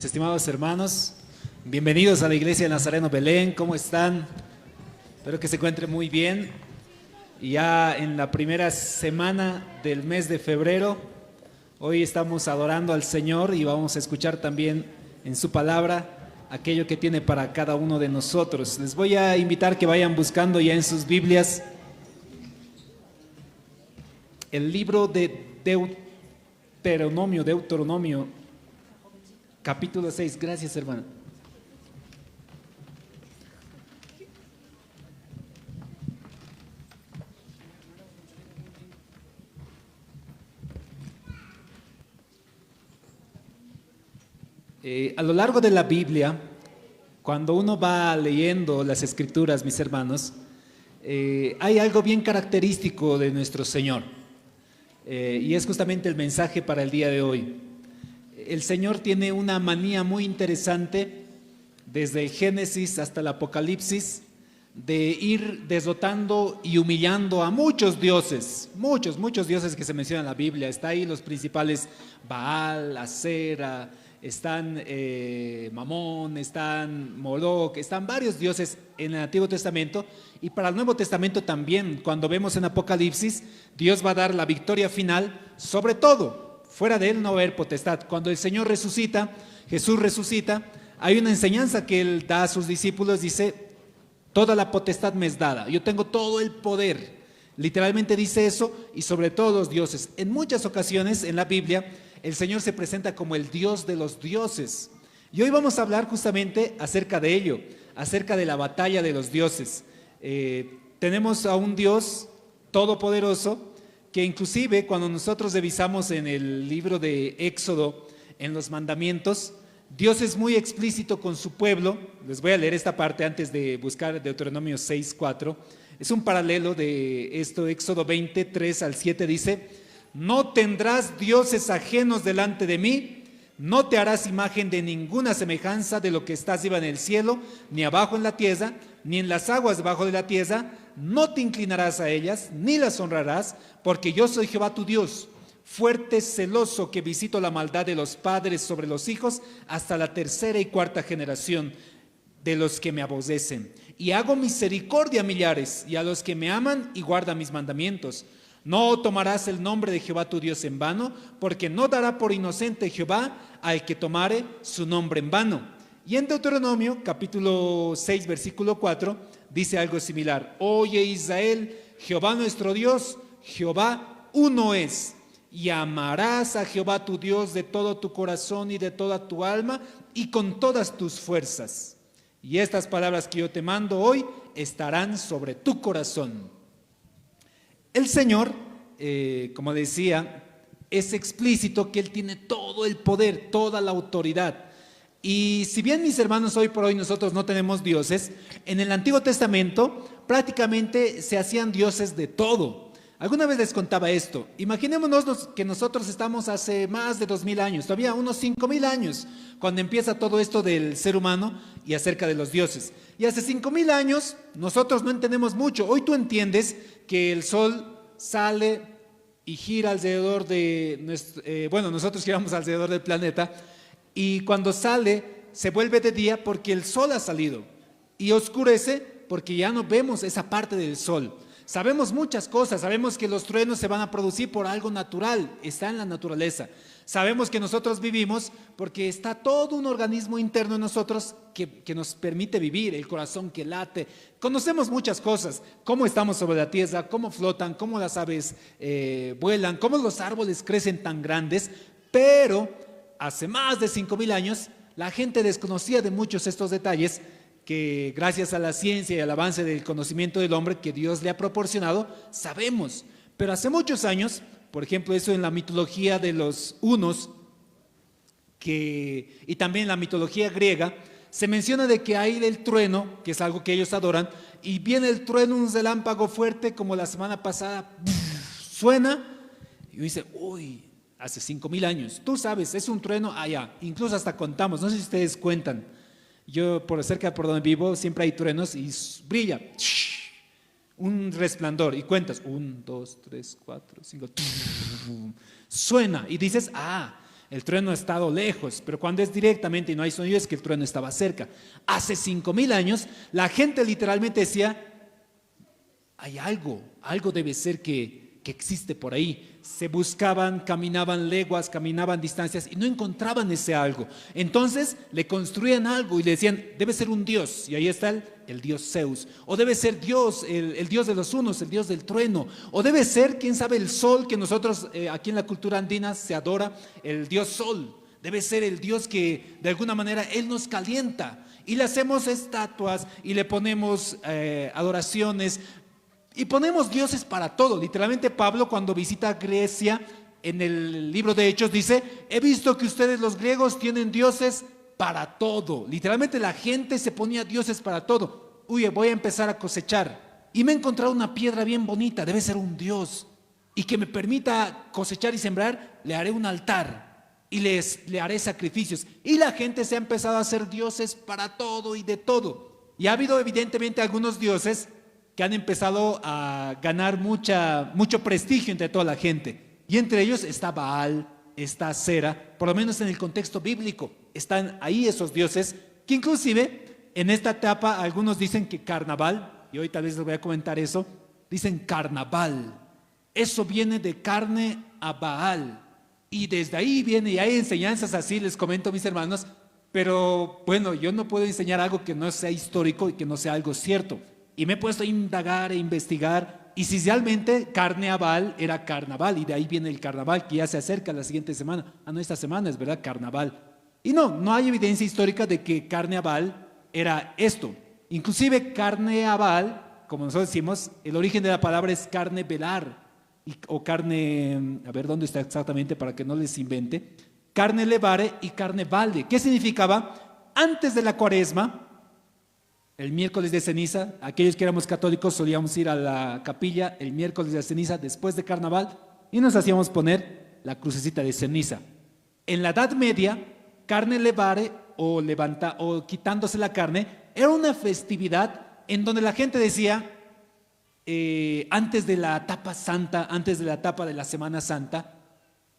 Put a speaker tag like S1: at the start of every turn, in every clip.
S1: Estimados hermanos, bienvenidos a la Iglesia de Nazareno Belén. ¿Cómo están? Espero que se encuentren muy bien. Y ya en la primera semana del mes de febrero, hoy estamos adorando al Señor y vamos a escuchar también en su palabra aquello que tiene para cada uno de nosotros. Les voy a invitar que vayan buscando ya en sus Biblias el libro de Deuteronomio, capítulo 6, gracias hermano. A lo largo de la Biblia, cuando uno va leyendo las Escrituras, mis hermanos, hay algo bien característico de nuestro Señor, y es justamente el mensaje para el día de hoy. El Señor tiene una manía muy interesante, desde el Génesis hasta el Apocalipsis, de ir derrotando y humillando a muchos dioses, muchos dioses que se mencionan en la Biblia. Está ahí los principales: Baal, Asera, están Mamón, están Moloch, están varios dioses en el Antiguo Testamento. Y para el Nuevo Testamento también, cuando vemos en Apocalipsis, Dios va a dar la victoria final sobre todo. Fuera de él no va a haber potestad. Cuando el Señor resucita, Jesús resucita, hay una enseñanza que él da a sus discípulos, dice: toda la potestad me es dada, yo tengo todo el poder. Literalmente dice eso, y sobre todos los dioses. En muchas ocasiones en la Biblia el Señor se presenta como el Dios de los dioses. Y hoy vamos a hablar justamente acerca de ello, acerca de la batalla de los dioses. Tenemos a un Dios todopoderoso, que inclusive cuando nosotros revisamos en el libro de Éxodo, en los mandamientos, Dios es muy explícito con su pueblo. Les voy a leer esta parte antes de buscar Deuteronomio 6:4. Es un paralelo de esto. Éxodo 20, 3 al 7 dice: no tendrás dioses ajenos delante de mí, no te harás imagen de ninguna semejanza de lo que está arriba en el cielo, ni abajo en la tierra, ni en las aguas debajo de la tierra. No te inclinarás a ellas, ni las honrarás, porque yo soy Jehová tu Dios, fuerte, celoso, que visito la maldad de los padres sobre los hijos hasta la tercera y cuarta generación de los que me aborrecen. Y hago misericordia a millares, y a los que me aman y guardan mis mandamientos. No tomarás el nombre de Jehová tu Dios en vano, porque no dará por inocente Jehová al que tomare su nombre en vano. Y en Deuteronomio capítulo 6 versículo 4 dice algo similar: oye Israel, Jehová nuestro Dios, Jehová uno es, y amarás a Jehová tu Dios de todo tu corazón y de toda tu alma y con todas tus fuerzas. Y estas palabras que yo te mando hoy estarán sobre tu corazón. El Señor, como decía, es explícito que Él tiene todo el poder, toda la autoridad. Y si bien, mis hermanos, hoy por hoy nosotros no tenemos dioses, en el Antiguo Testamento prácticamente se hacían dioses de todo. Alguna vez les contaba esto: imaginémonos que nosotros estamos hace más de 2000 años, todavía unos 5000 años, cuando empieza todo esto del ser humano y acerca de los dioses. Y hace 5000 años nosotros no entendemos mucho. Hoy tú entiendes que el sol sale y gira alrededor de nosotros giramos alrededor del planeta, y cuando sale se vuelve de día porque el sol ha salido, y oscurece porque ya no vemos esa parte del sol. Sabemos muchas cosas, sabemos que los truenos se van a producir por algo natural, está en la naturaleza. Sabemos que nosotros vivimos porque está todo un organismo interno en nosotros que nos permite vivir, el corazón que late. Conocemos muchas cosas: cómo estamos sobre la tierra, cómo flotan, cómo las aves vuelan, cómo los árboles crecen tan grandes. Pero hace más de 5000 años la gente desconocía de muchos estos detalles que, gracias a la ciencia y al avance del conocimiento del hombre que Dios le ha proporcionado, sabemos. Pero hace muchos años, por ejemplo, eso en la mitología de los hunos, y también en la mitología griega, se menciona de que hay el trueno, que es algo que ellos adoran, y viene el trueno, un relámpago fuerte, como la semana pasada, suena, y dice: uy, hace 5000 años, tú sabes, es un trueno allá. Incluso hasta contamos, no sé si ustedes cuentan. Yo, por cerca por donde vivo, siempre hay truenos y brilla un resplandor, y cuentas 1, 2, 3, 4, 5, suena, y dices: el trueno ha estado lejos, pero cuando es directamente y no hay sonido es que el trueno estaba cerca. Hace 5000 años la gente literalmente decía, hay algo debe ser que existe por ahí. Se buscaban, caminaban leguas, caminaban distancias y no encontraban ese algo. Entonces le construían algo y le decían, debe ser un dios. Y ahí está el dios Zeus. O debe ser Dios, el dios de los unos, el dios del trueno. O debe ser, quién sabe, el sol que nosotros aquí en la cultura andina se adora, el dios sol. Debe ser el dios que de alguna manera él nos calienta. Y le hacemos estatuas y le ponemos adoraciones. Y ponemos dioses para todo. Literalmente Pablo cuando visita Grecia en el libro de Hechos dice, he visto que ustedes los griegos tienen dioses para todo. Literalmente la gente se ponía dioses para todo. Uy, voy a empezar a cosechar y me he encontrado una piedra bien bonita, debe ser un dios. Y que me permita cosechar y sembrar, le haré un altar y le haré sacrificios. Y la gente se ha empezado a hacer dioses para todo y de todo. Y ha habido evidentemente algunos dioses que han empezado a ganar mucho prestigio entre toda la gente. Y entre ellos está Baal, está Sera, por lo menos en el contexto bíblico. Están ahí esos dioses, que inclusive en esta etapa algunos dicen que carnaval, y hoy tal vez les voy a comentar eso, dicen carnaval. Eso viene de carne a Baal. Y desde ahí viene, y hay enseñanzas así, les comento mis hermanos, pero bueno, yo no puedo enseñar algo que no sea histórico y que no sea algo cierto. Y me he puesto a indagar e investigar, y si realmente carne a Baal era carnaval, y de ahí viene el carnaval, que ya se acerca la siguiente semana. No, esta semana es verdad, carnaval. Y no hay evidencia histórica de que carne a Baal era esto. Inclusive carne a Baal, como nosotros decimos, el origen de la palabra es carne velar, o carne, a ver dónde está exactamente para que no les invente, carne levare y carne valde. ¿Qué significaba? Antes de la cuaresma, el miércoles de ceniza, aquellos que éramos católicos solíamos ir a la capilla el miércoles de ceniza después de carnaval y nos hacíamos poner la crucecita de ceniza. En la Edad Media, carne levare o quitándose la carne era una festividad en donde la gente decía, antes de la etapa santa, antes de la etapa de la Semana Santa,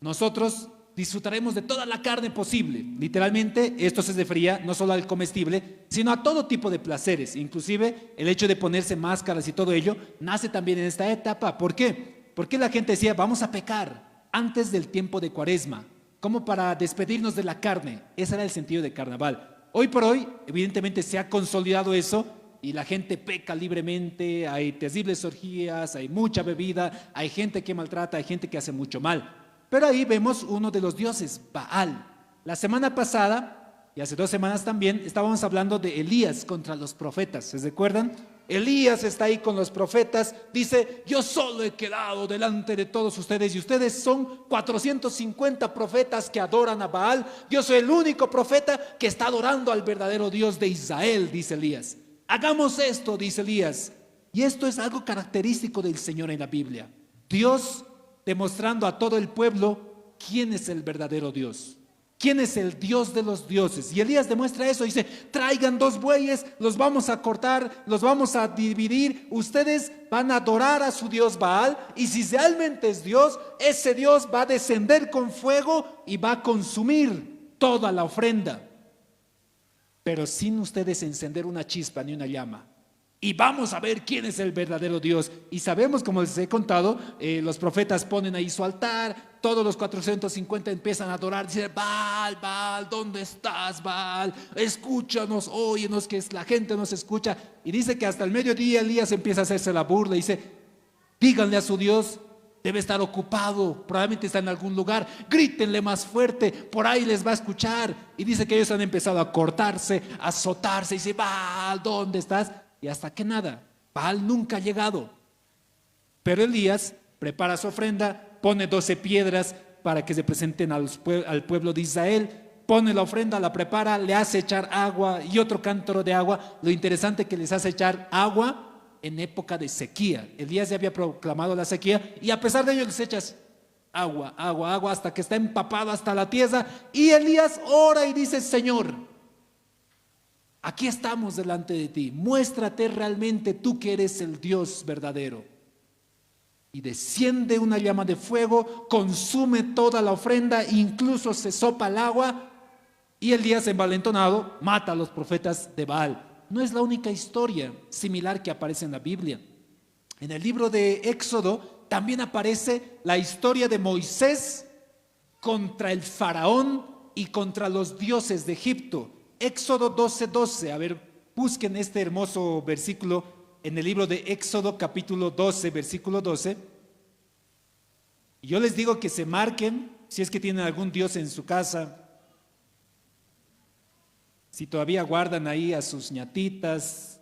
S1: nosotros disfrutaremos de toda la carne posible. Literalmente esto se refería no solo al comestible, sino a todo tipo de placeres. Inclusive el hecho de ponerse máscaras y todo ello nace también en esta etapa. ¿Por qué? Porque la gente decía, vamos a pecar antes del tiempo de cuaresma, como para despedirnos de la carne. Ese era el sentido de carnaval. Hoy por hoy, evidentemente se ha consolidado eso y la gente peca libremente, hay terribles orgías, hay mucha bebida, hay gente que maltrata, hay gente que hace mucho mal. Pero ahí vemos uno de los dioses, Baal. La semana pasada, y hace 2 semanas también, estábamos hablando de Elías contra los profetas. ¿Se recuerdan? Elías está ahí con los profetas, dice, yo solo he quedado delante de todos ustedes y ustedes son 450 profetas que adoran a Baal. Yo soy el único profeta que está adorando al verdadero Dios de Israel, dice Elías. Hagamos esto, dice Elías. Y esto es algo característico del Señor en la Biblia. Dios demostrando a todo el pueblo quién es el verdadero Dios, quién es el Dios de los dioses. Y Elías demuestra eso, dice, traigan 2 bueyes, los vamos a cortar, los vamos a dividir, ustedes van a adorar a su Dios Baal, y si realmente es Dios, ese Dios va a descender con fuego y va a consumir toda la ofrenda, pero sin ustedes encender una chispa ni una llama. Y vamos a ver quién es el verdadero Dios. Y sabemos, como les he contado, los profetas ponen ahí su altar, todos los 450 empiezan a adorar, dicen, Baal, Baal, ¿dónde estás, Baal? Escúchanos, óyenos, que la gente nos escucha. Y dice que hasta el mediodía Elías empieza a hacerse la burla y dice, díganle a su Dios, debe estar ocupado, probablemente está en algún lugar, grítenle más fuerte, por ahí les va a escuchar. Y dice que ellos han empezado a cortarse, a azotarse, y dice, Baal, ¿dónde estás? Y hasta que nada, Baal nunca ha llegado. Pero Elías prepara su ofrenda, pone 12 piedras para que se presenten al pueblo de Israel, pone la ofrenda, la prepara, le hace echar agua y otro cántaro de agua. Lo interesante es que les hace echar agua en época de sequía. Elías ya había proclamado la sequía y a pesar de ello les echas agua, agua, agua, hasta que está empapado hasta la tierra. Y Elías ora y dice, Señor, aquí estamos delante de ti, muéstrate realmente tú que eres el Dios verdadero. Y desciende una llama de fuego, consume toda la ofrenda, incluso se sopa el agua, y Elías, envalentonado, mata a los profetas de Baal. No es la única historia similar que aparece en la Biblia. En el libro de Éxodo también aparece la historia de Moisés contra el faraón y contra los dioses de Egipto. Éxodo 12:12. A ver, busquen este hermoso versículo en el libro de Éxodo capítulo 12, versículo 12. Yo les digo que se marquen, si es que tienen algún dios en su casa, si todavía guardan ahí a sus ñatitas,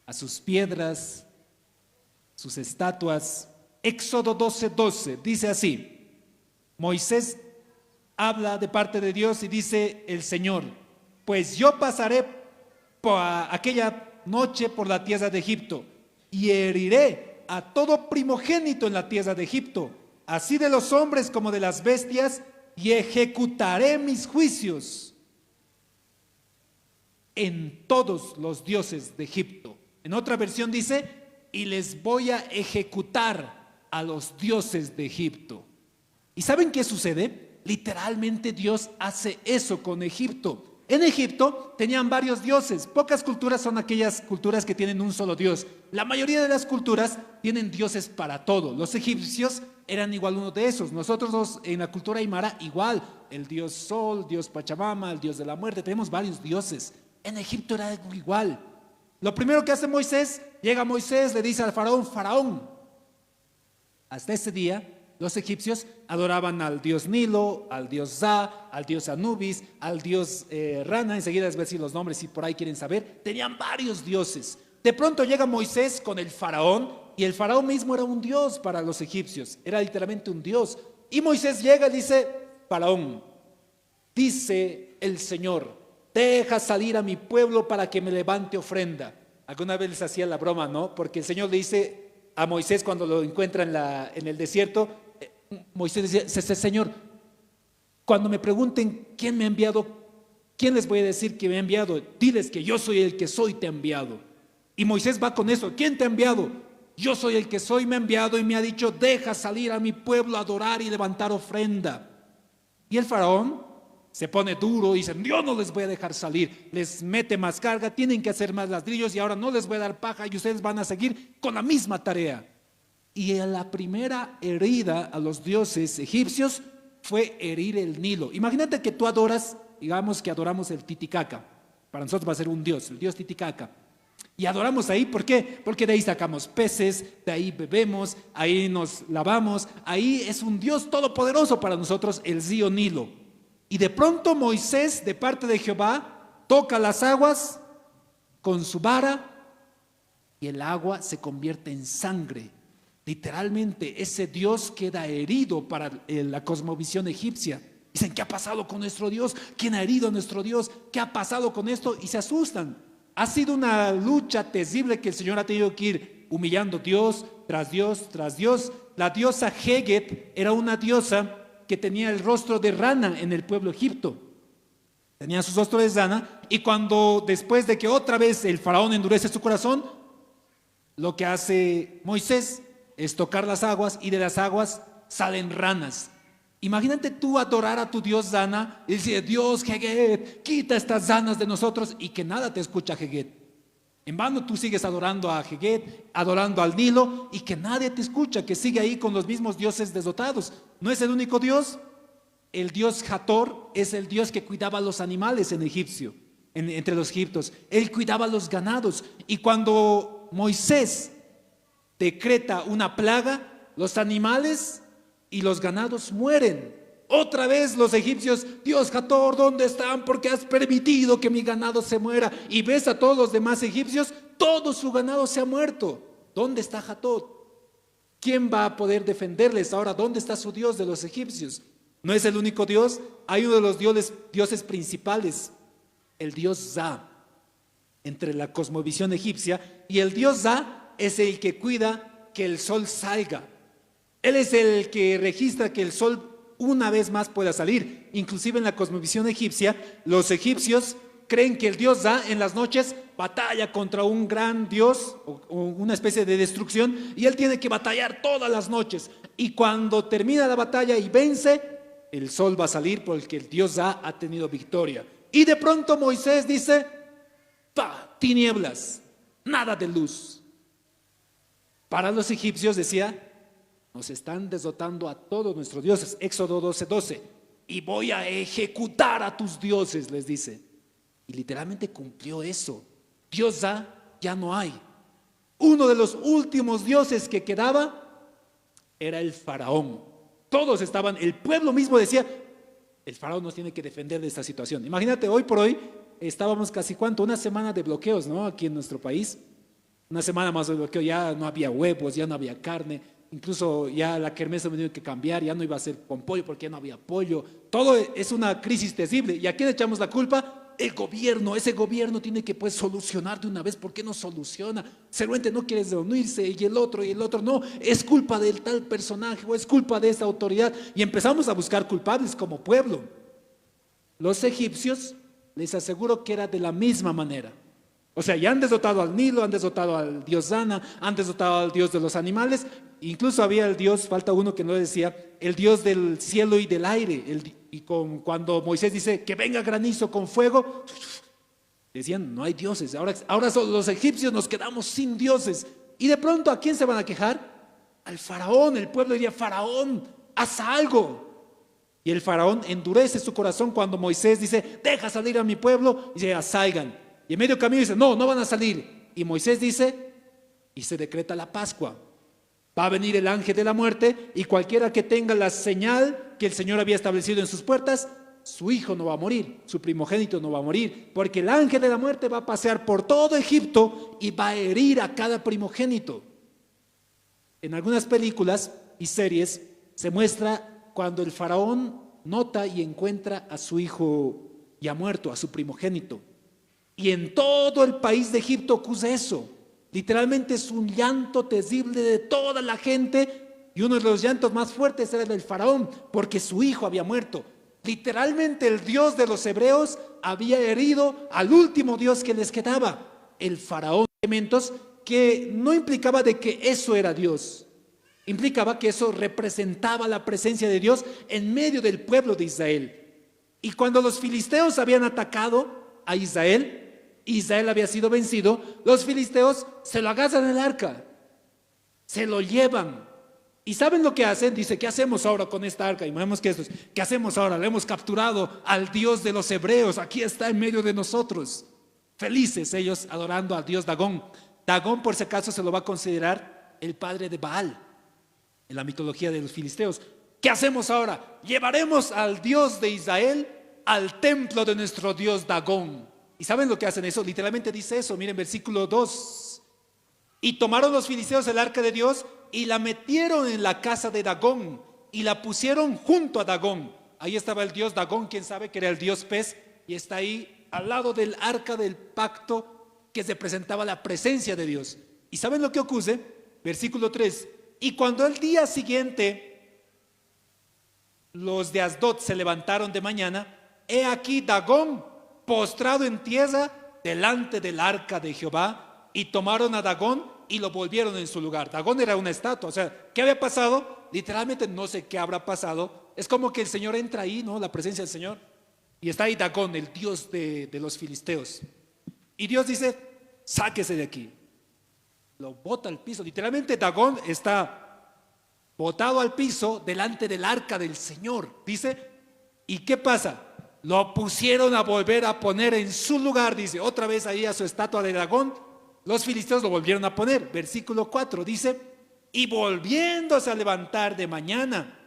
S1: a sus piedras, sus estatuas. Éxodo 12:12 dice así: Moisés habla de parte de Dios y dice el Señor: pues yo pasaré por aquella noche por la tierra de Egipto y heriré a todo primogénito en la tierra de Egipto, así de los hombres como de las bestias, y ejecutaré mis juicios en todos los dioses de Egipto. En otra versión dice: y les voy a ejecutar a los dioses de Egipto. ¿Y saben qué sucede? Literalmente Dios hace eso con Egipto. En Egipto tenían varios dioses. Pocas culturas son aquellas culturas que tienen un solo dios. La mayoría de las culturas tienen dioses para todo. Los egipcios eran igual uno de esos. Nosotros en la cultura aymara igual. El dios Sol, Dios Pachamama, el dios de la muerte. Tenemos varios dioses. En Egipto era algo igual. Lo primero que hace Moisés, llega Moisés, le dice al faraón: faraón, hasta ese día los egipcios adoraban al dios Nilo, al dios Za, al dios Anubis, al dios Rana. Enseguida les voy a decir los nombres si por ahí quieren saber. Tenían varios dioses. De pronto llega Moisés con el faraón, y el faraón mismo era un dios para los egipcios. Era literalmente un dios. Y Moisés llega y dice: faraón, dice el Señor, deja salir a mi pueblo para que me levante ofrenda. Alguna vez les hacía la broma, ¿no? Porque el Señor le dice a Moisés cuando lo encuentra en el desierto, Moisés dice: Señor, cuando me pregunten quién me ha enviado, ¿quién les voy a decir que me ha enviado? Diles que yo soy el que soy, te he enviado. Y Moisés va con eso: ¿quién te ha enviado? Yo soy el que soy, me ha enviado y me ha dicho: deja salir a mi pueblo a adorar y levantar ofrenda. Y el faraón se pone duro y dice: yo no les voy a dejar salir. Les mete más carga, tienen que hacer más ladrillos y ahora no les voy a dar paja y ustedes van a seguir con la misma tarea. Y la primera herida a los dioses egipcios fue herir el Nilo. Imagínate que tú adoras, digamos que adoramos el Titicaca. Para nosotros va a ser un dios, el dios Titicaca. Y adoramos ahí, ¿por qué? Porque de ahí sacamos peces, de ahí bebemos, ahí nos lavamos. Ahí es un dios todopoderoso para nosotros, el río Nilo. Y de pronto Moisés, de parte de Jehová, toca las aguas con su vara y el agua se convierte en sangre. Literalmente ese Dios queda herido para la cosmovisión egipcia. Dicen: ¿qué ha pasado con nuestro Dios? ¿Quién ha herido a nuestro Dios? ¿Qué ha pasado con esto? Y se asustan. Ha sido una lucha terrible que el Señor ha tenido que ir humillando Dios tras Dios tras Dios. La diosa Heget era una diosa que tenía el rostro de rana en el pueblo egipto. Tenía su rostro de rana, y cuando después de que otra vez el faraón endurece su corazón, lo que hace Moisés es tocar las aguas, y de las aguas salen ranas. Imagínate tú adorar a tu dios rana y decir: Dios Heget, quita estas ranas de nosotros, y que nada te escucha Heget. En vano tú sigues adorando a Heget, adorando al Nilo, y que nadie te escucha, que sigue ahí con los mismos dioses desdotados. No es el único dios. El dios Hathor es el dios que cuidaba a los animales en egipcio, entre los egipcios. Él cuidaba los ganados, y cuando Moisés decreta una plaga, los animales y los ganados mueren. Otra vez los egipcios: Dios Hathor, ¿dónde están? Porque has permitido que mi ganado se muera. Y ves a todos los demás egipcios, todo su ganado se ha muerto. ¿Dónde está Hathor? ¿Quién va a poder defenderles ahora? ¿Dónde está su Dios de los egipcios? No es el único Dios. Hay uno de los dioses principales, el dios Ra, entre la cosmovisión egipcia. Y el dios Ra es el que cuida que el sol salga. Él es el que registra que el sol una vez más pueda salir. Inclusive en la cosmovisión egipcia, los egipcios creen que el dios Ra en las noches batalla contra un gran dios o una especie de destrucción y él tiene que batallar todas las noches. Y cuando termina la batalla y vence, el sol va a salir porque el dios Ra ha tenido victoria. Y de pronto Moisés dice, ¡pa! Tinieblas, nada de luz. Para los egipcios decía, nos están desdotando a todos nuestros dioses. Éxodo 12:12. Y voy a ejecutar a tus dioses, les dice. Y literalmente cumplió eso. Dios ya no hay. Uno de los últimos dioses que quedaba era el faraón. Todos estaban, el pueblo mismo decía, el faraón nos tiene que defender de esta situación. Imagínate, hoy por hoy estábamos casi una semana de bloqueos, ¿no? Aquí en nuestro país. Una semana más de bloqueo, ya no había huevos, ya no había carne. Incluso ya la kermés ha tenido que cambiar, ya no iba a ser con pollo porque ya no había pollo. Todo es una crisis terrible. ¿Y a quién echamos la culpa? El gobierno. Ese gobierno tiene que solucionar de una vez. ¿Por qué no soluciona? Seguramente no quiere reunirse y el otro no. Es culpa del tal personaje o es culpa de esa autoridad. Y empezamos a buscar culpables como pueblo. Los egipcios, les aseguro que era de la misma manera. O sea, ya han desdotado al Nilo, han desdotado al dios Rana, han desdotado al dios de los animales. Incluso había el dios, falta uno que no decía, el dios del cielo y del aire. Cuando Moisés dice que venga granizo con fuego, decían, no hay dioses. Ahora los egipcios nos quedamos sin dioses. Y de pronto, ¿a quién se van a quejar? Al faraón. El pueblo diría, faraón, haz algo. Y el faraón endurece su corazón cuando Moisés dice, deja salir a mi pueblo, y dice, salgan. Y en medio camino dice, no van a salir. Y Moisés dice, y se decreta la Pascua. Va a venir el ángel de la muerte y cualquiera que tenga la señal que el Señor había establecido en sus puertas, su hijo no va a morir, su primogénito no va a morir, porque el ángel de la muerte va a pasear por todo Egipto y va a herir a cada primogénito. En algunas películas y series se muestra cuando el faraón nota y encuentra a su hijo ya muerto, a su primogénito. Y en todo el país de Egipto ocurre eso. Literalmente es un llanto terrible de toda la gente y uno de los llantos más fuertes era el del faraón porque su hijo había muerto. Literalmente el Dios de los hebreos había herido al último Dios que les quedaba, el faraón. Elementos que no implicaba de que eso era Dios, implicaba que eso representaba la presencia de Dios en medio del pueblo de Israel. Y cuando los filisteos habían atacado a Israel había sido vencido, los filisteos se lo agarran el arca, se lo llevan. ¿Y saben lo que hacen? Dice, ¿qué hacemos ahora con esta arca? Y vemos que ¿qué hacemos ahora? Le hemos capturado al Dios de los hebreos, aquí está en medio de nosotros. Felices ellos adorando al Dios Dagón. Dagón, por si acaso, se lo va a considerar el padre de Baal en la mitología de los filisteos. ¿Qué hacemos ahora? Llevaremos al Dios de Israel al templo de nuestro Dios Dagón. ¿Y saben lo que hacen eso? Literalmente dice eso, miren versículo 2. Y tomaron los filisteos el arca de Dios y la metieron en la casa de Dagón y la pusieron junto a Dagón. Ahí estaba el dios Dagón, quien sabe que era el dios pez, y está ahí al lado del arca del pacto que representaba la presencia de Dios. ¿Y saben lo que ocurre? Versículo 3. Y cuando el día siguiente los de Asdod se levantaron de mañana, he aquí Dagón postrado en tierra delante del arca de Jehová, y tomaron a Dagón y lo volvieron en su lugar. Dagón era una estatua. O sea, ¿qué había pasado? Literalmente no sé qué habrá pasado. Es como que el Señor entra ahí, ¿no? La presencia del Señor. Y está ahí Dagón, el dios de los filisteos. Y Dios dice, sáquese de aquí. Lo bota al piso. Literalmente Dagón está botado al piso delante del arca del Señor. Dice, ¿y qué pasa? Lo pusieron a volver a poner en su lugar, dice, otra vez ahí a su estatua de Dagón. Los filisteos lo volvieron a poner. Versículo 4 dice, y volviéndose a levantar de mañana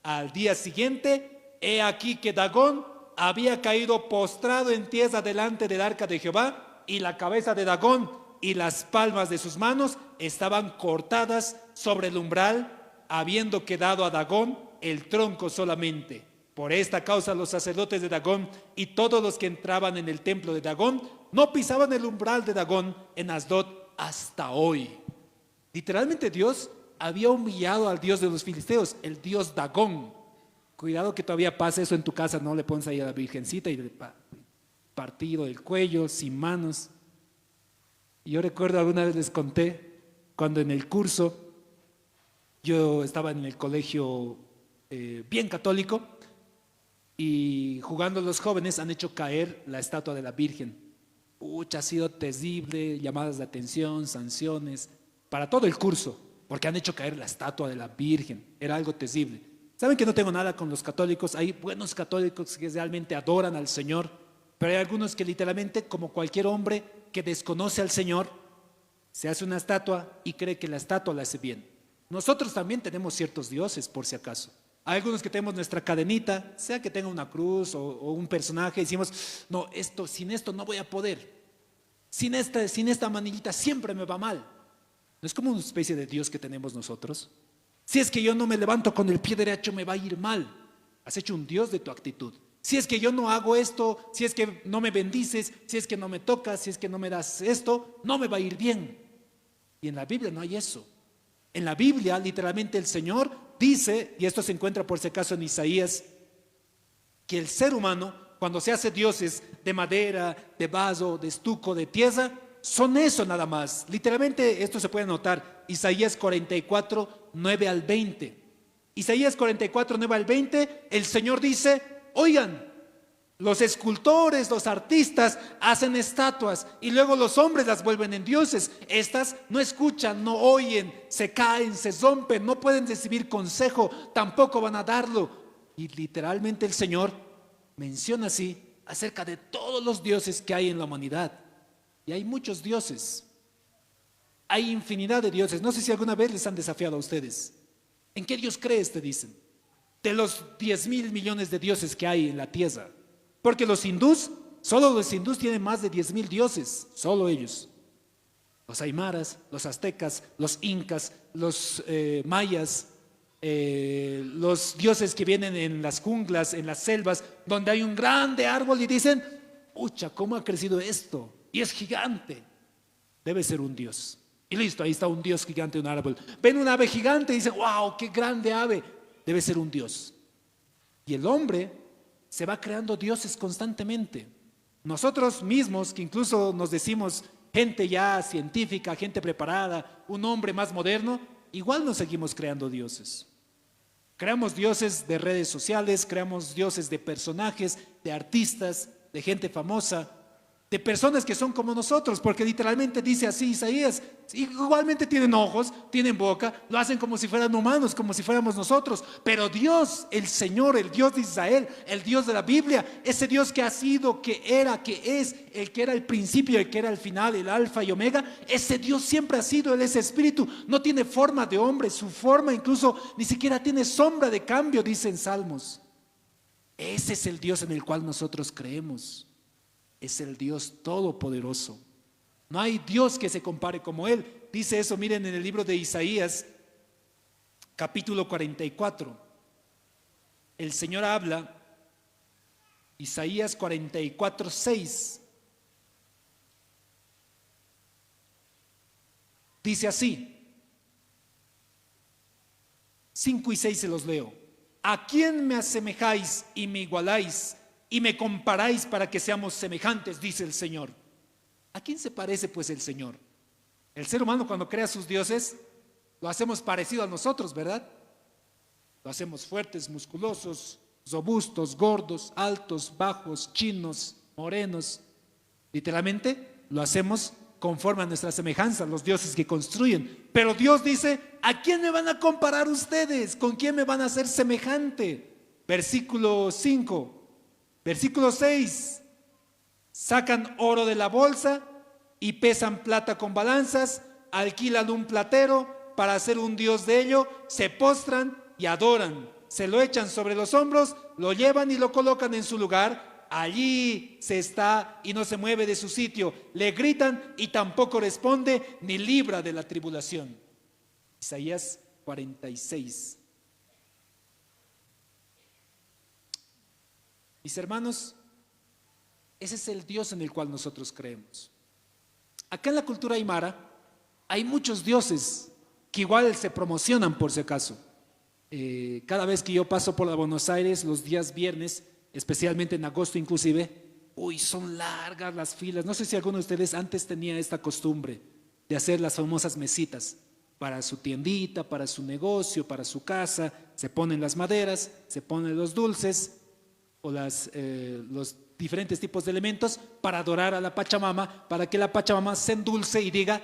S1: al día siguiente, he aquí que Dagón había caído postrado en tierra delante del arca de Jehová, y la cabeza de Dagón y las palmas de sus manos estaban cortadas sobre el umbral, habiendo quedado a Dagón el tronco solamente. Por esta causa los sacerdotes de Dagón y todos los que entraban en el templo de Dagón no pisaban el umbral de Dagón en Asdod hasta hoy. Literalmente Dios había humillado al Dios de los filisteos, el Dios Dagón. Cuidado que todavía pasa eso en tu casa, no le pones ahí a la virgencita y partido del cuello, sin manos. Y yo recuerdo alguna vez les conté, cuando en el curso, yo estaba en el colegio bien católico, y jugando los jóvenes han hecho caer la estatua de la Virgen. Pucha, ha sido terrible, llamadas de atención, sanciones, para todo el curso, porque han hecho caer la estatua de la Virgen. Era algo terrible. Saben que no tengo nada con los católicos, hay buenos católicos que realmente adoran al Señor, pero hay algunos que literalmente, como cualquier hombre que desconoce al Señor, se hace una estatua y cree que la estatua la hace bien. Nosotros también tenemos ciertos dioses, por si acaso. Hay algunos que tenemos nuestra cadenita, sea que tenga una cruz o un personaje, y decimos, no, sin esto no voy a poder. Sin esta manillita siempre me va mal. ¿No es como una especie de Dios que tenemos nosotros? Si es que yo no me levanto con el pie derecho, me va a ir mal. Has hecho un Dios de tu actitud. Si es que yo no hago esto, si es que no me bendices, si es que no me tocas, si es que no me das esto, no me va a ir bien. Y en la Biblia no hay eso. En la Biblia, literalmente, el Señor dice, y esto se encuentra por si acaso en Isaías, que el ser humano, cuando se hace dioses de madera, de vaso, de estuco, de tierra, son eso nada más. Literalmente esto se puede notar, Isaías 44, 9 al 20. Isaías 44, 9 al 20, el Señor dice, oigan, los escultores, los artistas hacen estatuas y luego los hombres las vuelven en dioses. Estas no escuchan, no oyen, se caen, se rompen, no pueden recibir consejo, tampoco van a darlo. Y literalmente el Señor menciona así acerca de todos los dioses que hay en la humanidad. Y hay muchos dioses, hay infinidad de dioses. No sé si alguna vez les han desafiado a ustedes. ¿En qué Dios crees? Te dicen. De los 10.000 millones de dioses que hay en la tierra. Porque solo los hindús tienen más de 10.000 dioses, solo ellos. Los aymaras, los aztecas, los incas, los mayas, los dioses que vienen en las junglas, en las selvas, donde hay un grande árbol y dicen, pucha, ¿cómo ha crecido esto? Y es gigante. Debe ser un dios. Y listo, ahí está un dios gigante, un árbol. Ven un ave gigante y dicen, wow, qué grande ave. Debe ser un dios. Y el hombre se va creando dioses constantemente. Nosotros mismos, que incluso nos decimos gente ya científica, gente preparada, un hombre más moderno, igual nos seguimos creando dioses. Creamos dioses de redes sociales, creamos dioses de personajes, de artistas, de gente famosa, de personas que son como nosotros, porque literalmente dice así Isaías, igualmente tienen ojos, tienen boca, lo hacen como si fueran humanos, como si fuéramos nosotros, pero Dios, el Señor, el Dios de Israel, el Dios de la Biblia, ese Dios que ha sido, que era, que es, el que era el principio, el que era el final, el alfa y omega, ese Dios siempre ha sido, Él es espíritu, no tiene forma de hombre, su forma incluso ni siquiera tiene sombra de cambio, dicen Salmos. Ese es el Dios en el cual nosotros creemos. Es el Dios todopoderoso. No hay Dios que se compare como Él. Dice eso, miren, en el libro de Isaías, capítulo 44. El Señor habla, Isaías 44, 6. Dice así, 5 y 6 se los leo. ¿A quién me asemejáis y me igualáis y me comparáis para que seamos semejantes? Dice el Señor. ¿A quién se parece pues el Señor? El ser humano cuando crea sus dioses lo hacemos parecido a nosotros, ¿verdad? Lo hacemos fuertes, musculosos, robustos, gordos, altos, bajos, chinos, morenos. Literalmente lo hacemos conforme a nuestra semejanza, los dioses que construyen. Pero Dios dice, ¿a quién me van a comparar ustedes? ¿Con quién me van a hacer semejante? Versículo 5. Versículo 6, sacan oro de la bolsa y pesan plata con balanzas, alquilan un platero para hacer un dios de ello, se postran y adoran, se lo echan sobre los hombros, lo llevan y lo colocan en su lugar, allí se está y no se mueve de su sitio, le gritan y tampoco responde ni libra de la tribulación. Isaías 46. Mis hermanos, ese es el Dios en el cual nosotros creemos. Acá en la cultura aymara hay muchos dioses que igual se promocionan por si acaso. Cada vez que yo paso por la Buenos Aires, los días viernes, especialmente en agosto inclusive, uy, son largas las filas. No sé si alguno de ustedes antes tenía esta costumbre de hacer las famosas mesitas para su tiendita, para su negocio, para su casa. Se ponen las maderas, se ponen los dulces o los diferentes tipos de elementos para adorar a la Pachamama, para que la Pachamama se endulce y diga,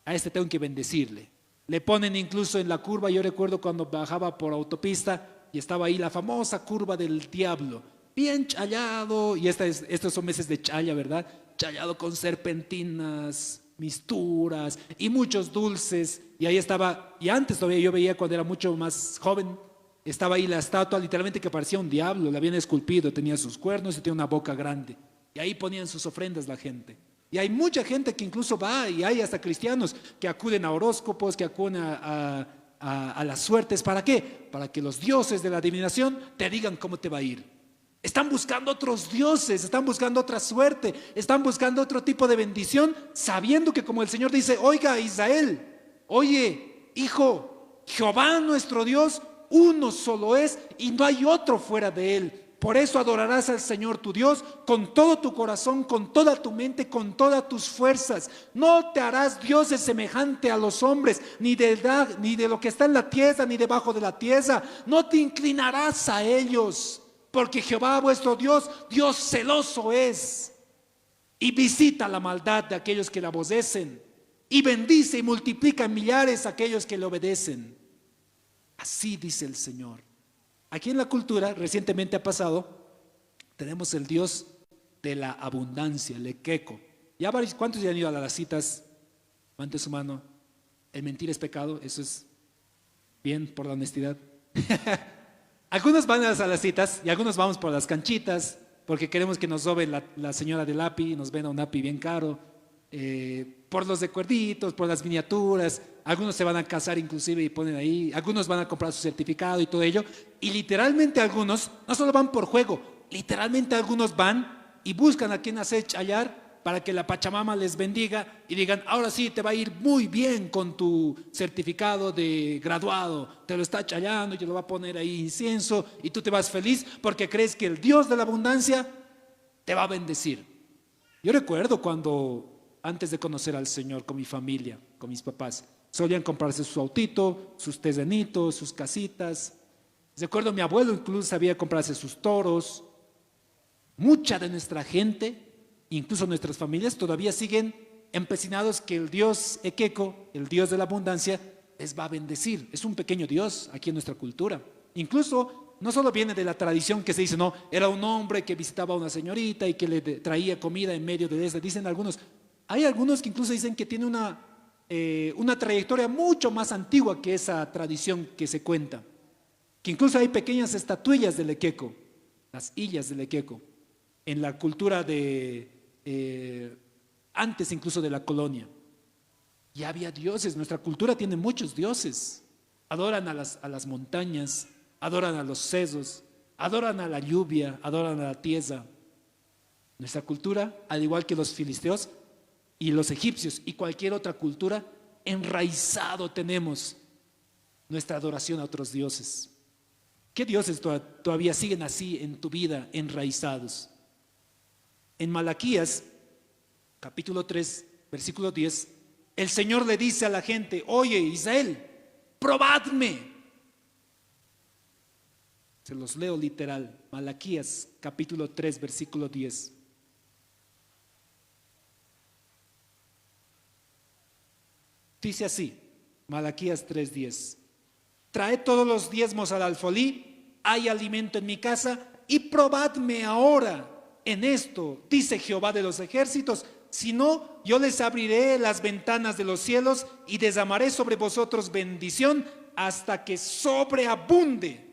S1: a este tengo que bendecirle. Le ponen incluso en la curva, yo recuerdo cuando bajaba por autopista y estaba ahí la famosa curva del diablo, bien challado, y estos son meses de challa, ¿verdad? Challado con serpentinas, misturas y muchos dulces. Y ahí estaba, y antes todavía yo veía cuando era mucho más joven, estaba ahí la estatua literalmente que parecía un diablo, la habían esculpido, tenía sus cuernos y tenía una boca grande. Y ahí ponían sus ofrendas la gente. Y hay mucha gente que incluso va, y hay hasta cristianos que acuden a horóscopos, que acuden a las suertes. ¿Para qué? Para que los dioses de la adivinación te digan cómo te va a ir. Están buscando otros dioses, están buscando otra suerte, están buscando otro tipo de bendición, sabiendo que como el Señor dice, oiga Israel, oye hijo, Jehová nuestro Dios, uno solo es y no hay otro fuera de él. Por eso adorarás al Señor tu Dios con todo tu corazón, con toda tu mente, con todas tus fuerzas. No te harás dioses semejante a los hombres, ni de lo que está en la tierra, ni debajo de la tierra. No te inclinarás a ellos, porque Jehová vuestro Dios, Dios celoso es, y visita la maldad de aquellos que le aborrecen, y bendice y multiplica en millares a aquellos que le obedecen. Así dice el Señor. Aquí en la cultura, recientemente ha pasado, tenemos el Dios de la abundancia, el Ekeko. ¿Cuántos ya han ido a las citas? Levante su mano. El mentir es pecado, eso es bien por la honestidad. Algunos van a las citas y algunos vamos por las canchitas porque queremos que nos robe la señora del API, nos venda un API bien caro, por los recuerditos, por las miniaturas. Algunos se van a casar inclusive y ponen ahí, algunos van a comprar su certificado y todo ello, y literalmente algunos no solo van por juego, literalmente algunos van y buscan a quien hacer chayar para que la Pachamama les bendiga y digan, ahora sí te va a ir muy bien con tu certificado de graduado, te lo está chayando y te lo va a poner ahí incienso y tú te vas feliz porque crees que el Dios de la abundancia te va a bendecir. Yo recuerdo cuando antes de conocer al Señor con mi familia, con mis papás, solían comprarse su autito, sus terrenitos, sus casitas. Recuerdo mi abuelo incluso sabía comprarse sus toros. Mucha de nuestra gente, incluso nuestras familias, todavía siguen empecinados que el Dios Ekeko, el Dios de la abundancia, les va a bendecir. Es un pequeño Dios aquí en nuestra cultura. Incluso no solo viene de la tradición que se dice, no, era un hombre que visitaba a una señorita y que le traía comida en medio de esa. Dicen algunos, hay algunos que incluso dicen que tiene una trayectoria mucho más antigua que esa tradición que se cuenta, que incluso hay pequeñas estatuillas del Ekeko, las illas del Ekeko, en la cultura de antes incluso de la colonia. Ya había dioses, nuestra cultura tiene muchos dioses, adoran a las montañas, adoran a los cerros, adoran a la lluvia, adoran a la tierra. Nuestra cultura, al igual que los filisteos y los egipcios y cualquier otra cultura, enraizado tenemos nuestra adoración a otros dioses. ¿Qué dioses todavía siguen así en tu vida, enraizados? En Malaquías, capítulo 3, versículo 10, el Señor le dice a la gente, oye Israel, probadme. Se los leo literal, Malaquías, capítulo 3, versículo 10. Dice así, Malaquías 3:10, traed todos los diezmos al alfolí, hay alimento en mi casa, y probadme ahora en esto, dice Jehová de los ejércitos, si no, yo les abriré las ventanas de los cielos y derramaré sobre vosotros bendición hasta que sobreabunde,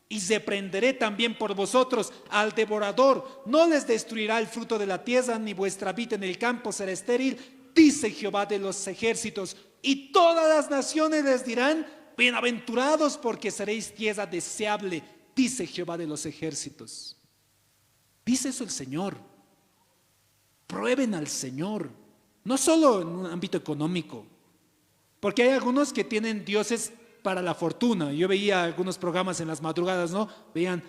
S1: y reprenderé también por vosotros al devorador, no les destruirá el fruto de la tierra, ni vuestra vid en el campo será estéril, dice Jehová de los ejércitos. Y todas las naciones les dirán, bienaventurados porque seréis tierra deseable, dice Jehová de los ejércitos. Dice eso el Señor. Prueben al Señor, no solo en un ámbito económico, porque hay algunos que tienen dioses para la fortuna. Yo veía algunos programas en las madrugadas, ¿no? Veían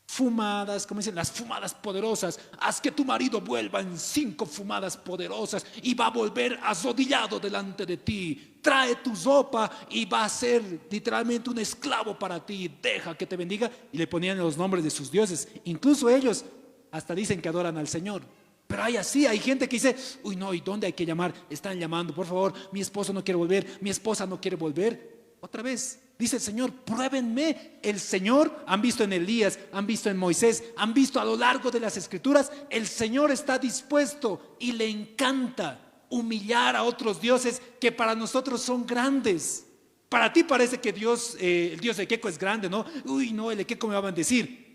S1: fumadas, como dicen, las fumadas poderosas. Haz que tu marido vuelva en 5 fumadas poderosas y va a volver arrodillado delante de ti. Trae tu ropa y va a ser literalmente un esclavo para ti. Deja que te bendiga. Y le ponían los nombres de sus dioses. Incluso ellos hasta dicen que adoran al Señor. Pero hay gente que dice, uy no, ¿y dónde hay que llamar? Están llamando, por favor, mi esposo no quiere volver, mi esposa no quiere volver. Otra vez, dice el Señor, pruébenme. El Señor, han visto en Elías, han visto en Moisés, han visto a lo largo de las Escrituras, el Señor está dispuesto y le encanta humillar a otros dioses que para nosotros son grandes. Para ti parece que Dios, el Dios de Equeco es grande, ¿no? Uy no, el Equeco me va a bendecir.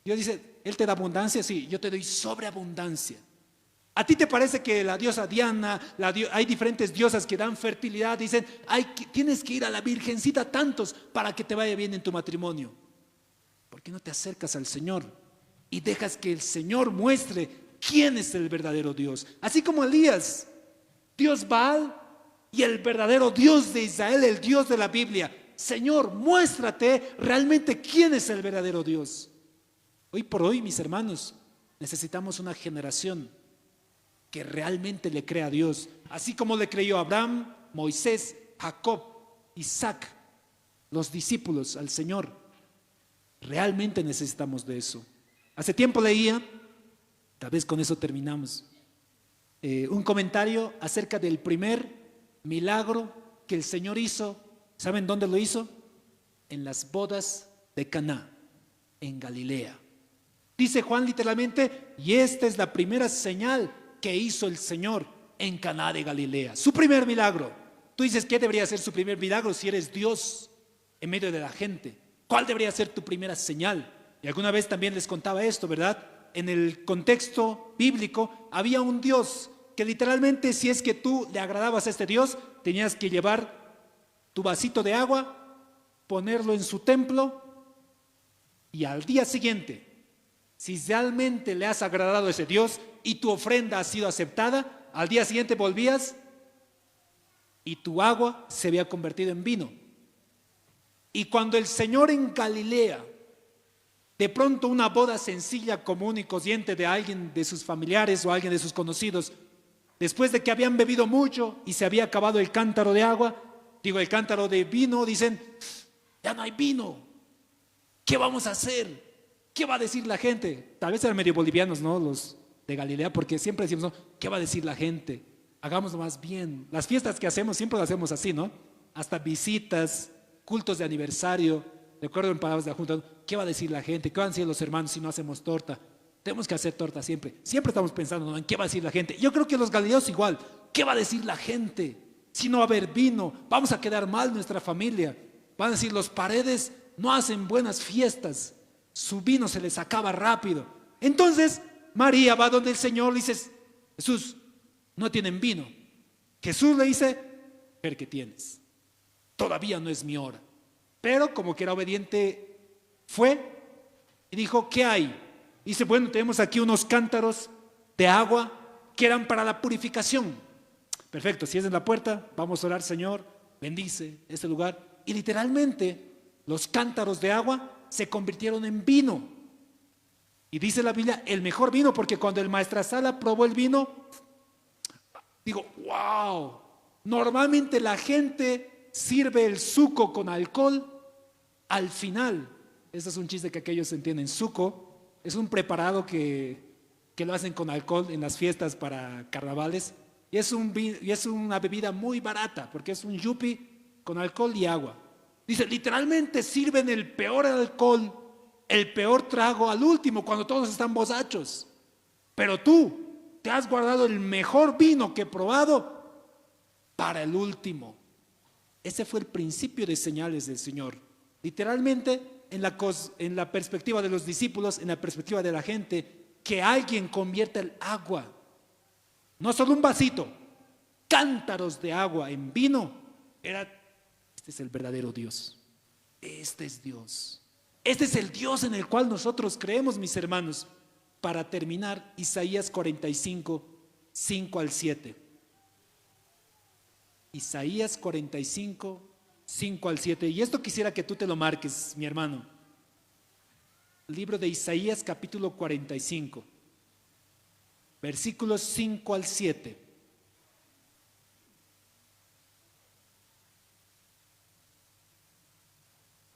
S1: Dios dice, Él te da abundancia, sí, yo te doy sobreabundancia. ¿A ti te parece que la diosa Diana, hay diferentes diosas que dan fertilidad? Dicen, tienes que ir a la Virgencita tantos para que te vaya bien en tu matrimonio. ¿Por qué no te acercas al Señor y dejas que el Señor muestre quién es el verdadero Dios? Así como Elías, Dios Baal y el verdadero Dios de Israel, el Dios de la Biblia. Señor, muéstrate realmente quién es el verdadero Dios. Hoy por hoy, mis hermanos, necesitamos una generación que realmente le crea a Dios, así como le creyó Abraham, Moisés, Jacob, Isaac, los discípulos al Señor. Realmente necesitamos de eso. Hace tiempo leía, tal vez con eso terminamos, un comentario acerca del primer milagro que el Señor hizo. ¿Saben dónde lo hizo? En las bodas de Caná, en Galilea. Dice Juan literalmente, y esta es la primera señal que hizo el Señor en Caná de Galilea. Su primer milagro. Tú dices, ¿qué debería ser su primer milagro si eres Dios en medio de la gente? ¿Cuál debería ser tu primera señal? Y alguna vez también les contaba esto, ¿verdad? En el contexto bíblico había un Dios que literalmente, si es que tú le agradabas a este Dios, tenías que llevar tu vasito de agua, ponerlo en su templo y al día siguiente, si realmente le has agradado a ese Dios y tu ofrenda ha sido aceptada, al día siguiente volvías y tu agua se había convertido en vino. Y cuando el Señor en Galilea, de pronto una boda sencilla, común y corriente de alguien de sus familiares o alguien de sus conocidos, después de que habían bebido mucho y se había acabado el cántaro de agua, el cántaro de vino, dicen, ya no hay vino, ¿qué vamos a hacer? ¿Qué va a decir la gente? Tal vez eran medio bolivianos, ¿no? Los de Galilea, porque siempre decimos, ¿no? ¿Qué va a decir la gente? Hagámoslo más bien. Las fiestas que hacemos siempre las hacemos así, ¿no? Hasta visitas, cultos de aniversario. Recuerdo en palabras de la Junta, ¿qué va a decir la gente? ¿Qué van a decir los hermanos si no hacemos torta? Tenemos que hacer torta siempre. Siempre estamos pensando, ¿no?, en qué va a decir la gente. Yo creo que los galileos igual. ¿Qué va a decir la gente? Si no va a haber vino, vamos a quedar mal nuestra familia. Van a decir, los Paredes no hacen buenas fiestas. Su vino se les acaba rápido. Entonces María va donde el Señor, le dice, Jesús, no tienen vino. Jesús le dice, ver qué tienes, todavía no es mi hora. Pero como que era obediente, fue y dijo, ¿qué hay? Dice, bueno, tenemos aquí unos cántaros de agua que eran para la purificación. Perfecto, si es en la puerta, vamos a orar, Señor, bendice este lugar. Y literalmente los cántaros de agua se convirtieron en vino. Y dice la Biblia, el mejor vino, porque cuando el maestrasala probó el vino, digo, wow, normalmente la gente sirve el suco con alcohol al final. Ese es un chiste que aquellos entienden. Suco es un preparado que lo hacen con alcohol en las fiestas para carnavales, y es una bebida muy barata, porque es un yupi con alcohol y agua. Dice, literalmente sirven el peor alcohol, el peor trago al último, cuando todos están borrachos. Pero tú te has guardado el mejor vino que he probado para el último. Ese fue el principio de señales del Señor. Literalmente, en la perspectiva de los discípulos, en la perspectiva de la gente, que alguien convierta el agua, no solo un vasito, cántaros de agua en vino, este es el verdadero Dios. Este es Dios. Este es el Dios en el cual nosotros creemos, mis hermanos. Para terminar, Isaías 45, 5 al 7. Isaías 45, 5 al 7. Y esto quisiera que tú te lo marques, mi hermano. Libro de Isaías capítulo 45, versículos 5 al 7.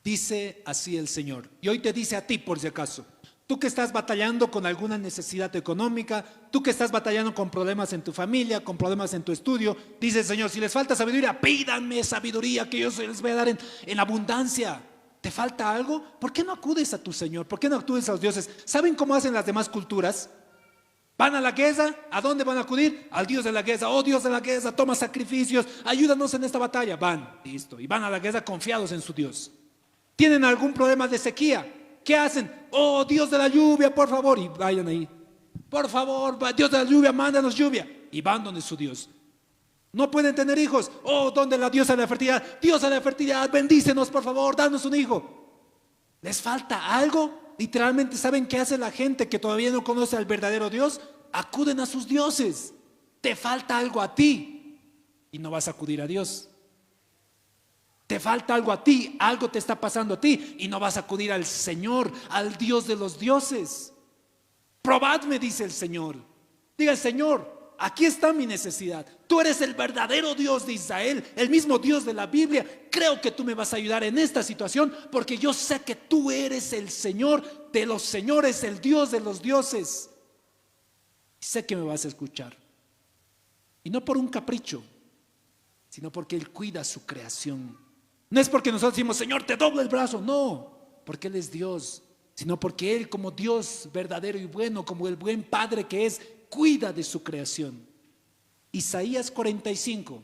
S1: Dice así el Señor, y hoy te dice a ti por si acaso, tú que estás batallando con alguna necesidad económica, tú que estás batallando con problemas en tu familia, con problemas en tu estudio, dice el Señor, si les falta sabiduría, pídanme sabiduría que yo se les voy a dar en abundancia. ¿Te falta algo? ¿Por qué no acudes a tu Señor? ¿Por qué no acudes a los dioses? ¿Saben cómo hacen las demás culturas? Van a la guerra, ¿a dónde van a acudir? Al Dios de la guerra. Oh Dios de la guerra, toma sacrificios, ayúdanos en esta batalla. Van, listo, y van a la guerra confiados en su Dios. ¿Tienen algún problema de sequía? ¿Qué hacen? Oh Dios de la lluvia, por favor, y vayan ahí. Por favor, Dios de la lluvia, mándanos lluvia. Y van donde su Dios. No pueden tener hijos. Oh, donde la diosa de la fertilidad. Diosa de la fertilidad, bendícenos, por favor, danos un hijo. ¿Les falta algo? Literalmente, ¿saben qué hace la gente que todavía no conoce al verdadero Dios? Acuden a sus dioses. Te falta algo a ti y no vas a acudir a Dios. Te falta algo a ti, algo te está pasando a ti y no vas a acudir al Señor, al Dios de los dioses. Probadme, dice el Señor. Diga, Señor, aquí está mi necesidad. Tú eres el verdadero Dios de Israel, el mismo Dios de la Biblia. Creo que tú me vas a ayudar en esta situación porque yo sé que tú eres el Señor de los señores, el Dios de los dioses. Y sé que me vas a escuchar. Y no por un capricho, sino porque Él cuida su creación. No es porque nosotros decimos, Señor, te doblo el brazo. No, porque Él es Dios, sino porque Él, como Dios verdadero y bueno, como el buen Padre que es, cuida de su creación. Isaías 45,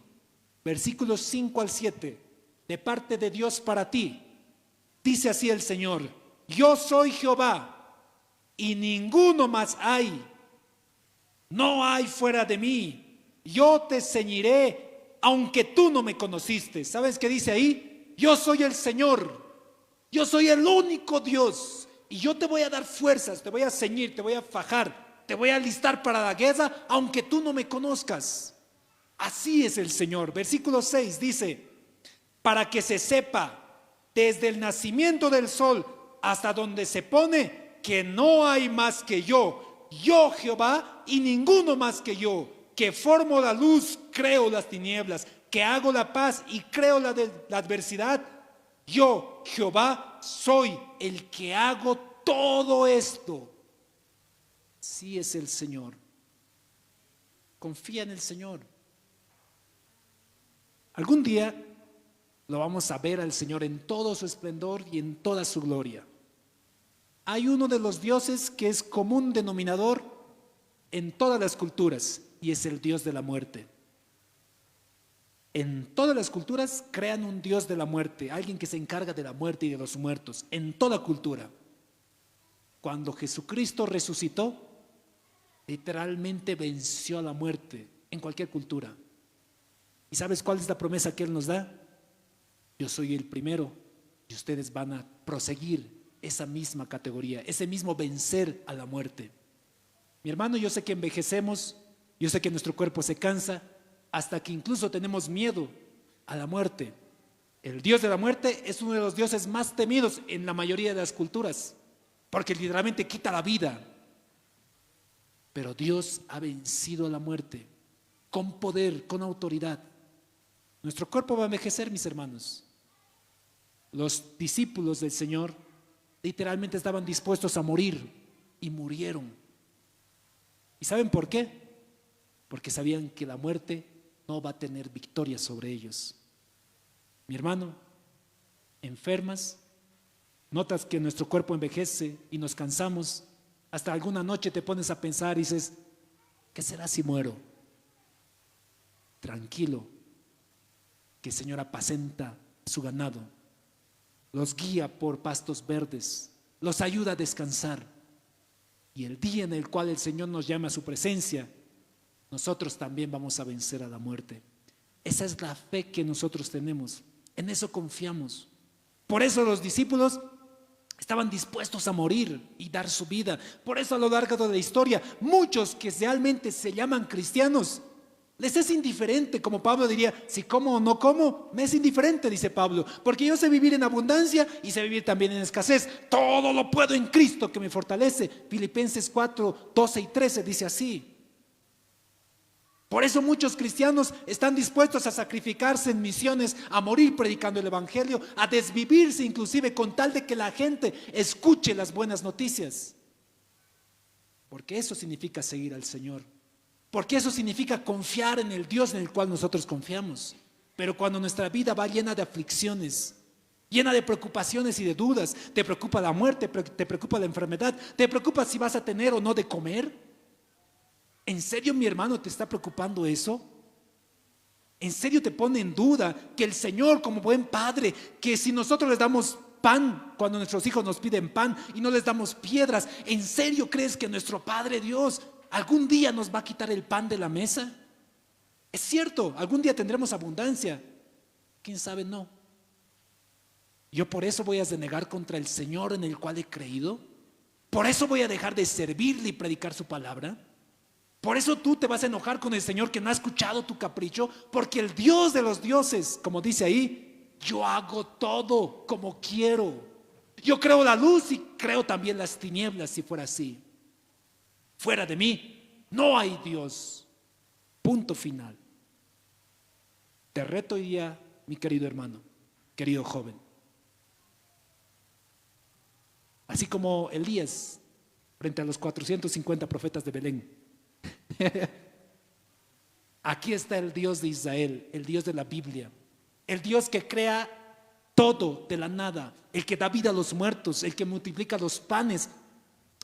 S1: versículos 5 al 7, de parte de Dios para ti. Dice así el Señor: yo soy Jehová y ninguno más hay. No hay fuera de mí. Yo te ceñiré aunque tú no me conociste. ¿Sabes qué dice ahí? Yo soy el Señor. Yo soy el único Dios. Y yo te voy a dar fuerzas, te voy a ceñir, te voy a fajar, te voy a alistar para la guerra, aunque tú no me conozcas. Así es el Señor. Versículo 6 dice: para que se sepa desde el nacimiento del sol hasta donde se pone, que no hay más que yo Jehová, y ninguno más que yo, que formo la luz, creo las tinieblas, que hago la paz y creo la adversidad. Yo, Jehová, soy el que hago todo esto. Sí es el Señor. Confía en el Señor. Algún día lo vamos a ver al Señor en todo su esplendor y en toda su gloria. Hay uno de los dioses que es común denominador en todas las culturas, y es el Dios de la muerte. En todas las culturas crean un Dios de la muerte, alguien que se encarga de la muerte y de los muertos, en toda cultura. Cuando Jesucristo resucitó, literalmente venció a la muerte en cualquier cultura. ¿Y sabes cuál es la promesa que Él nos da? Yo soy el primero y ustedes van a proseguir esa misma categoría, ese mismo vencer a la muerte. Mi hermano, yo sé que envejecemos, yo sé que nuestro cuerpo se cansa, hasta que incluso tenemos miedo a la muerte. El Dios de la muerte es uno de los dioses más temidos en la mayoría de las culturas, porque literalmente quita la vida. Pero Dios ha vencido a la muerte con poder, con autoridad. Nuestro cuerpo va a envejecer, mis hermanos. Los discípulos del Señor literalmente estaban dispuestos a morir y murieron. ¿Y saben por qué? Porque sabían que la muerte no va a tener victoria sobre ellos. Mi hermano, enfermas, notas que nuestro cuerpo envejece y nos cansamos, hasta alguna noche te pones a pensar y dices, ¿qué será si muero? Tranquilo, que el Señor apacenta su ganado, los guía por pastos verdes, los ayuda a descansar, y el día en el cual el Señor nos llame a su presencia, nosotros también vamos a vencer a la muerte. Esa es la fe que nosotros tenemos, en eso confiamos. Por eso los discípulos estaban dispuestos a morir y dar su vida. Por eso a lo largo de la historia, muchos que realmente se llaman cristianos Les es indiferente, como Pablo diría, si como o no como, me es indiferente, dice Pablo, porque yo sé vivir en abundancia y sé vivir también en escasez. Todo lo puedo en Cristo que me fortalece. Filipenses 4, 12 y 13 dice así. Por eso muchos cristianos están dispuestos a sacrificarse en misiones, a morir predicando el evangelio, a desvivirse inclusive con tal de que la gente escuche las buenas noticias. Porque eso significa seguir al Señor. Porque eso significa confiar en el Dios en el cual nosotros confiamos. Pero cuando nuestra vida va llena de aflicciones, llena de preocupaciones y de dudas, te preocupa la muerte, te preocupa la enfermedad, te preocupa si vas a tener o no de comer. ¿En serio, mi hermano, te está preocupando eso? ¿En serio te pone en duda que el Señor, como buen padre, que si nosotros les damos pan cuando nuestros hijos nos piden pan y no les damos piedras, ¿en serio crees que nuestro Padre Dios algún día nos va a quitar el pan de la mesa? Es cierto, algún día tendremos abundancia. ¿Quién sabe? No. Yo por eso voy a denegar contra el Señor en el cual he creído. Por eso voy a dejar de servirle y predicar su palabra. Por eso tú te vas a enojar con el Señor que no ha escuchado tu capricho, porque el Dios de los dioses, como dice ahí, yo hago todo como quiero. Yo creo la luz y creo también las tinieblas si fuera así. Fuera de mí no hay Dios. Punto final. Te reto hoy día, mi querido hermano, querido joven. Así como Elías frente a los 450 profetas de Belén. Aquí está el Dios de Israel, el Dios de la Biblia, el Dios que crea todo de la nada, el que da vida a los muertos, el que multiplica los panes,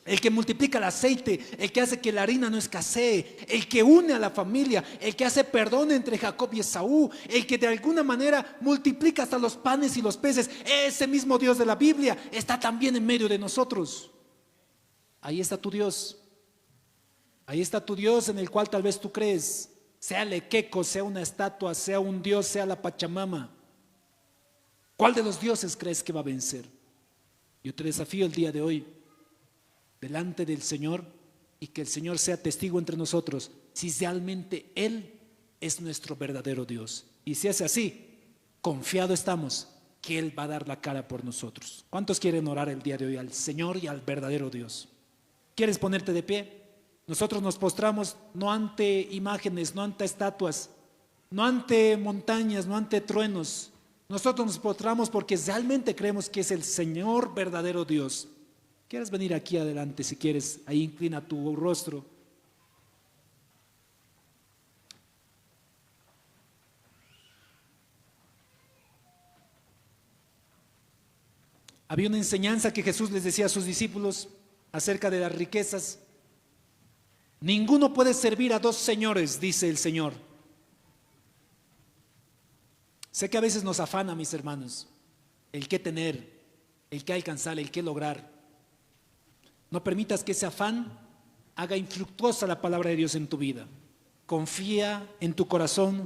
S1: el que multiplica el aceite, el que hace que la harina no escasee, el que une a la familia, el que hace perdón entre Jacob y Esaú, el que de alguna manera multiplica hasta los panes y los peces. Ese mismo Dios de la Biblia está también en medio de nosotros. Ahí está tu Dios. Ahí está tu Dios en el cual tal vez tú crees, sea lequeco, sea una estatua, sea un Dios, sea la Pachamama. ¿Cuál de los dioses crees que va a vencer? Yo te desafío el día de hoy, delante del Señor, y que el Señor sea testigo entre nosotros, si realmente Él es nuestro verdadero Dios. Y si es así, confiado estamos que Él va a dar la cara por nosotros. ¿Cuántos quieren orar el día de hoy al Señor y al verdadero Dios? ¿Quieres ponerte de pie? Nosotros nos postramos no ante imágenes, no ante estatuas, no ante montañas, no ante truenos. Nosotros nos postramos porque realmente creemos que es el Señor verdadero Dios. ¿Quieres venir aquí adelante si quieres? Ahí inclina tu rostro. Había una enseñanza que Jesús les decía a sus discípulos acerca de las riquezas. Ninguno puede servir a dos señores, dice el Señor. Sé que a veces nos afana, mis hermanos, el qué tener, el qué alcanzar, el qué lograr. No permitas que ese afán haga infructuosa la palabra de Dios en tu vida. Confía en tu corazón.